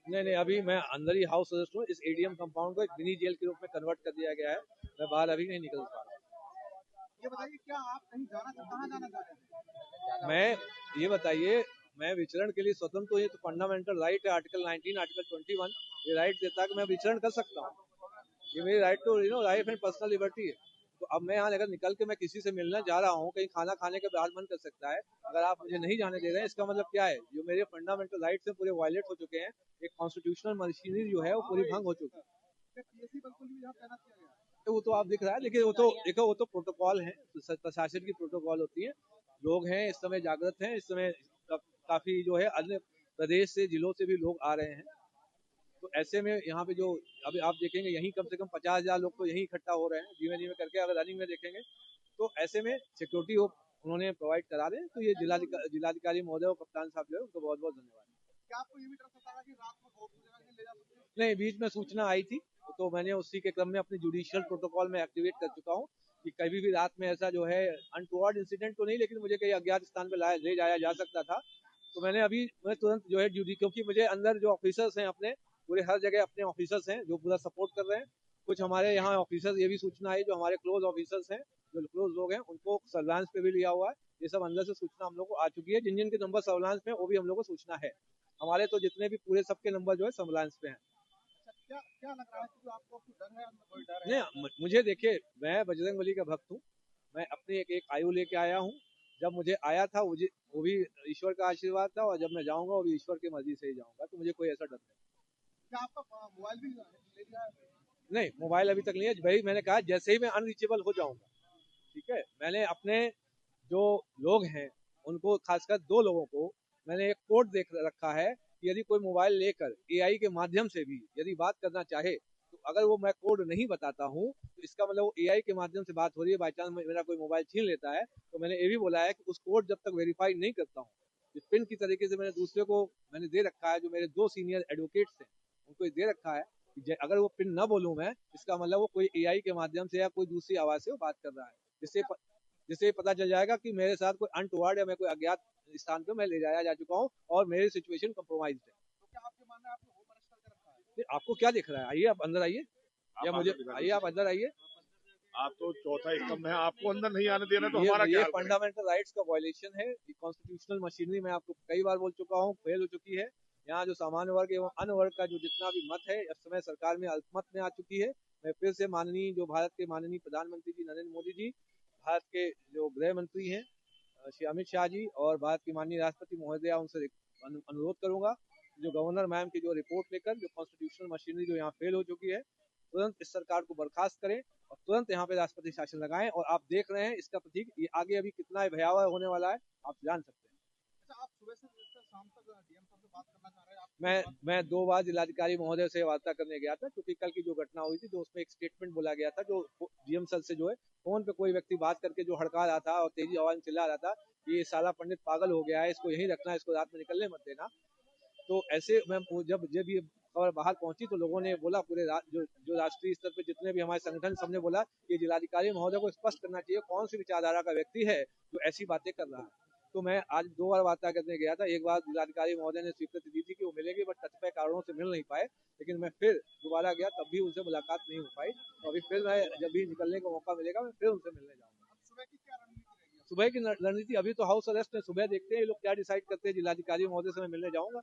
नहीं नहीं, अभी मैं अंदर ही हाउस अरेस्ट हूँ। इस एडीएम कंपाउंड को एक मिनी जेल के रूप में कन्वर्ट कर दिया गया है। मैं बाहर अभी नहीं निकल पा रहा। ये बताइए, क्या आप कहीं कहाँ जाना चाह रहे हैं? मैं ये बताइए, मैं विचरण के लिए स्वतंत्र हूँ। ये तो फंडामेंटल राइट है, आर्टिकल 19, आर्टिकल 21 ये राइट देता है कि मैं विचरण कर सकता हूँ। ये मेरी right to life and personal liberty है। तो अब मैं यहाँ अगर निकल के मैं किसी से मिलना जा रहा हूँ, कहीं खाना खाने के बाद मन कर सकता है। अगर आप मुझे नहीं जाने दे रहे हैं, इसका मतलब क्या है? जो मेरे फंडामेंटल राइट्स हैं पूरे वायलेट हो चुके हैं। एक कॉन्स्टिट्यूशनल मशीनरी जो है वो पूरी भंग हो चुकी है। तो वो तो आप दिख रहा है, लेकिन वो तो देखो, वो तो प्रोटोकॉल है, प्रशासन की प्रोटोकॉल होती है। लोग हैं इस समय जागृत हैं, इस समय काफी जो है अन्य प्रदेश से, जिलों से भी लोग आ रहे हैं। तो ऐसे में यहाँ पे जो अभी आप देखेंगे, यहीं कम से कम 50,000 लोग तो यहीं इकट्ठा हो रहे हैं धीमे धीमे करके। अगर रनिंग में देखेंगे तो ऐसे में सिक्योरिटी उन्होंने प्रोवाइड करा दें। तो ये जिलाधिकारी महोदय और कप्तान साहब जो है उनको बहुत बहुत धन्यवाद। क्या आपको ये भी डर सता है कि रात में ले जा सकते हैं? नहीं, बीच में सूचना आई थी तो मैंने उसी के क्रम में अपनी जुडिशियल प्रोटोकॉल में एक्टिवेट कर चुका हूँ कि कभी भी रात में ऐसा जो है अनटुवर्ड इंसिडेंट तो नहीं, लेकिन मुझे कहीं अज्ञात स्थान पे ले जाया जा सकता था। तो मैं तुरंत जो है ड्यूटी, क्योंकि मुझे अंदर जो ऑफिसर्स हैं अपने पूरे हर जगह अपने ऑफिसर्स हैं जो पूरा सपोर्ट कर रहे हैं। कुछ हमारे यहाँ ऑफिसर्स, ये भी सूचना आई, जो हमारे क्लोज ऑफिसर्स हैं, जो क्लोज लोग हैं, उनको सर्विलांस पे भी लिया हुआ है। ये सब अंदर से सूचना हम लोग को आ चुकी है। जिन जिन के नंबर सर्विलांस में, वो भी हम लोग को सूचना है। हमारे तो जितने भी पूरे सबके नंबर जो है सर्विलांस पे हैं। क्या लग रहा है कि आपको डर है? कोई डर है? नहीं, मुझे देखिए, मैं बजरंगबली का भक्त हूँ। मैं अपनी एक आयु लेके आया हूँ। जब मुझे आया था वो भी ईश्वर का आशीर्वाद था, और जब मैं जाऊंगा वो भी ईश्वर की मर्जी से ही जाऊंगा। तो मुझे कोई ऐसा डर नहीं। क्या आपका मोबाइल भी ले लिया है? नहीं, मोबाइल अभी तक नहीं है भाई। मैंने कहा जैसे ही मैं अनरीचेबल हो जाऊंगा, ठीक है, मैंने अपने जो लोग हैं उनको, खासकर 2 लोगों को मैंने एक कोड देख रखा है कि यदि कोई मोबाइल लेकर एआई के माध्यम से भी यदि बात करना चाहे, तो अगर वो मैं कोड नहीं बताता हूँ तो इसका मतलब वो एआई के माध्यम से बात हो रही है। बाई चांस मेरा कोई मोबाइल छीन लेता है, तो मैंने ये भी बोला है कि उस कोड जब तक वेरीफाई नहीं करता हूँ, जिस पिन की तरीके से मैंने दूसरे को मैंने दे रखा है, जो मेरे 2 सीनियर एडवोकेट्स हैं उनको दे रखा है कि अगर वो पिन न बोलूं मैं, इसका मतलब वो कोई एआई के माध्यम से या कोई दूसरी आवाज से वो बात कर रहा है, जिससे पता चल जाएगा कि मेरे साथ कोई अनटुवर्ड या मैं कोई अज्ञात स्थान पे मैं ले जाया जा चुका हूँ और मेरी सिचुएशन कम्प्रोमाइज है। तो क्या आपके मानना है आपने होम अरेस्ट करके रखा है? आपको क्या दिख रहा है? आइए आप अंदर आइए, या मुझे आइए आप अंदर आइए। आप तो चौथा स्तंभ है, आपको अंदर नहीं आने देना तो हमारा ये फंडामेंटल राइट्स का वायलेशन है। कॉन्स्टिट्यूशनल मशीनरी में आपको कई बार बोल चुका हूँ, फेल हो चुकी है। यहाँ जो सामान्य वर्ग एवं अन्य वर्ग का जो जितना भी मत है, इस समय सरकार में अल्पमत में आ चुकी है। मैं फिर से माननीय जो भारत के माननीय प्रधानमंत्री जी नरेंद्र मोदी जी, भारत के जो गृह मंत्री हैं श्री अमित शाह जी, और भारत की माननीय राष्ट्रपति महोदया, उनसे अनुरोध करूंगा जो गवर्नर मैम की जो रिपोर्ट लेकर जो कॉन्स्टिट्यूशनल मशीनरी जो यहाँ फेल हो चुकी है, तुरंत इस सरकार को बर्खास्त करें और तुरंत यहाँ पे राष्ट्रपति शासन लगाएं। और आप देख रहे हैं इसका प्रतीक ये आगे अभी कितना भयावह होने वाला है, आप जान सकते हैं। अच्छा, आप सुबह से शाम तक डीएम साहब से बात करना चाह रहे हैं? मैं 2 बार जिलाधिकारी महोदय से वार्ता करने गया था, क्योंकि कल की जो घटना हुई थी, जो उसमें एक स्टेटमेंट बोला गया था, जो डीएम सर से जो है फोन पे कोई व्यक्ति बात करके जो हड़का रहा था और तेजी आवाज में चिल्ला रहा था, ये साला पंडित पागल हो गया है, इसको यहीं रखना, इसको रात में निकलने मत देना। तो ऐसे में जब ये खबर बाहर पहुंची तो लोगों ने बोला, पूरे जो राष्ट्रीय स्तर पे जितने भी हमारे संगठन, सबने बोला कि जिलाधिकारी महोदय को स्पष्ट करना चाहिए कौन सी विचारधारा का व्यक्ति है जो ऐसी बातें कर रहा है। तो मैं आज 2 बार वार्ता करने गया था। एक बार जिलाधिकारी महोदय ने स्वीकृति दी थी कि वो मिलेंगे, बट कतिपय कारणों से मिल नहीं पाए। लेकिन मैं फिर दोबारा गया, तब भी उनसे मुलाकात नहीं हो पाई। तो अभी फिर मैं जब भी निकलने का मौका मिलेगा, मैं फिर उनसे मिलने जाऊंगा। सुबह की क्या रणनीति रहेगी? सुबह की रणनीति अभी तो हाउस अरेस्ट है, सुबह देखते हैं ये लोग क्या डिसाइड करते हैं। जिलाधिकारी महोदय से मैं मिलने जाऊंगा।